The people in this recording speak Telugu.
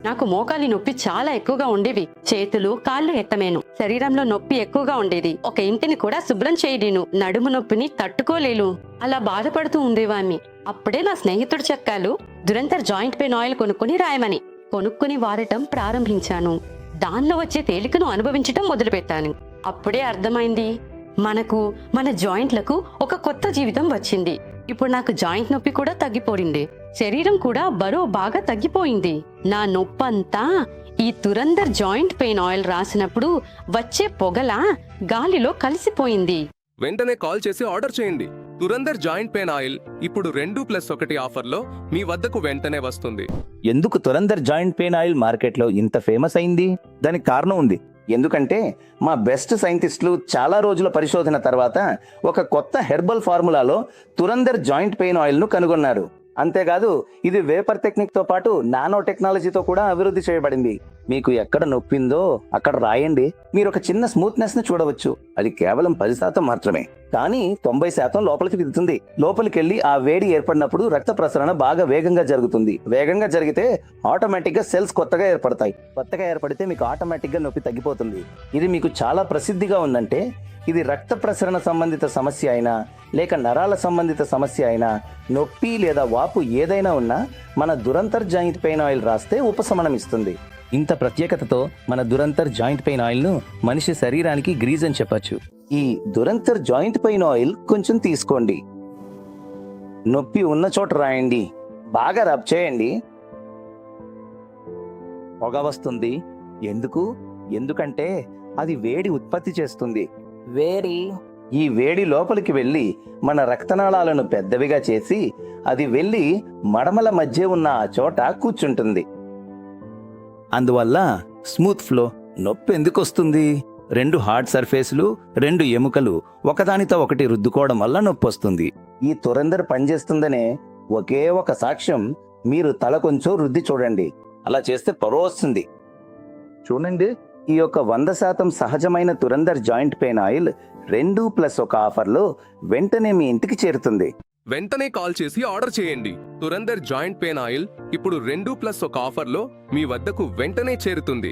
నాకు మోకాలి నొప్పి చాలా ఎక్కువగా ఉండేవి. చేతులు కాళ్ళు ఎత్తమేను. శరీరంలో నొప్పి ఎక్కువగా ఉండేది. ఒక ఇంటిని కూడా శుభ్రం చేయలేను. నడుము నొప్పిని తట్టుకోలేను. అలా బాధపడుతూ ఉండేవాణ్ణి. అప్పుడే నా స్నేహితుడు చెప్పాడు, దురంతర్ జాయింట్ పెయిన్ ఆయిల్ కొనుక్కుని రాయమని. కొనుక్కుని వాడటం ప్రారంభించాను. దానిలో వచ్చే తేలికను అనుభవించటం మొదలుపెట్టాను. అప్పుడే అర్థమైంది, మనకు మన జాయింట్లకు ఒక కొత్త జీవితం వచ్చింది. ఇప్పుడు నాకు జాయింట్ నొప్పి కూడా తగ్గిపోయింది. శరీరం కూడా బరువు బాగా తగ్గిపోయింది. నా నొప్పంతా ఈ దురందర్ జాయింట్ పెయిన్ ఆయిల్ రాసినప్పుడు వచ్చే పొగలా గాలిలో కలిసిపోయింది. వెంటనే కాల్ చేసి ఆర్డర్ చేయండి. దురందర్ జాయింట్ పెయిన్ ఆయిల్ ఇప్పుడు 2+1 ఆఫర్లో మీ వద్దకు వెంటనే వస్తుంది. ఎందుకు తురందర్ జాయింట్ పెయిన్ ఆయిల్ మార్కెట్లో ఇంత ఫేమస్ అయింది? దానికి కారణం ఉంది. ఎందుకంటే మా బెస్ట్ సైంటిస్టులు చాలా రోజుల పరిశోధన తర్వాత ఒక కొత్త హెర్బల్ ఫార్ములాలో తురందర్ జాయింట్ పెయిన్ ఆయిల్ను కనుగొన్నారు. అంతేకాదు, ఇది వేపర్ టెక్నిక్తో పాటు నానో టెక్నాలజీతో కూడా అభివృద్ధి చేయబడింది. మీకు ఎక్కడ నొప్పిందో అక్కడ రాయండి. మీరు ఒక చిన్న స్మూత్నెస్ ని చూడవచ్చు. అది కేవలం 10% మాత్రమే, కానీ 90% లోపలికి దిగుతుంది. లోపలికి వెళ్ళి ఆ వేడి ఏర్పడినప్పుడు రక్త ప్రసరణ బాగా వేగంగా జరుగుతుంది. వేగంగా జరిగితే ఆటోమేటిక్ గా సెల్స్ కొత్తగా ఏర్పడతాయి. కొత్తగా ఏర్పడితే మీకు ఆటోమేటిక్ గా నొప్పి తగ్గిపోతుంది. ఇది మీకు చాలా ప్రసిద్ధిగా ఉందంటే ఇది రక్త ప్రసరణ సంబంధిత సమస్య అయినా లేక నరాల సంబంధిత సమస్య అయినా, నొప్పి లేదా వాపు ఏదైనా ఉన్నా మన దురంతర్ జాయింట్ పెయిన్ ఆయిల్ రాస్తే ఉపశమనం ఇస్తుంది. ఇంత ప్రత్యేకతతో మన దురంతర్ జాయింట్ పెయిన్ ఆయిల్ ను మనిషి శరీరానికి గ్రీజ్ అని చెప్పచ్చు. ఈ దురంతర్ జాయింట్ పెయిన్ ఆయిల్ కొంచెం తీసుకోండి. నొప్పి ఉన్న చోట రాయండి. బాగా రబ్ చేయండి. పొగ వస్తుంది. ఎందుకంటే అది వేడి ఉత్పత్తి చేస్తుంది. ఈ వేడి లోపలికి వెళ్ళి మన రక్తనాళాలను పెద్దవిగా చేసి అది వెళ్ళి మడమల మధ్య ఉన్న ఆ చోట కూర్చుంటుంది. అందువల్ల స్మూత్ ఫ్లో. నొప్పి ఎందుకు వస్తుంది? 2 హార్డ్ సర్ఫేస్లు, 2 ఎముకలు ఒకదానితో ఒకటి రుద్దుకోవడం వల్ల నొప్పి వస్తుంది. ఈ తురందర్ పనిచేస్తుందనే ఒకే ఒక సాక్ష్యం మీరు తల కొంచెం రుద్ది చూడండి. అలా చేస్తే పొరవ వస్తుంది. చూడండి, ఈ యొక్క 100% సహజమైన తురందర్ జాయింట్ పెయిన్ ఆయిల్ 2+1 ఆఫర్లో వెంటనే మీ ఇంటికి చేరుతుంది. వెంటనే కాల్ చేసి ఆర్డర్ చేయండి. దురందర్ జాయింట్ పెయిన్ ఆయిల్ ఇప్పుడు 2+1 ఆఫర్లో మీ వద్దకు వెంటనే చేరుతుంది.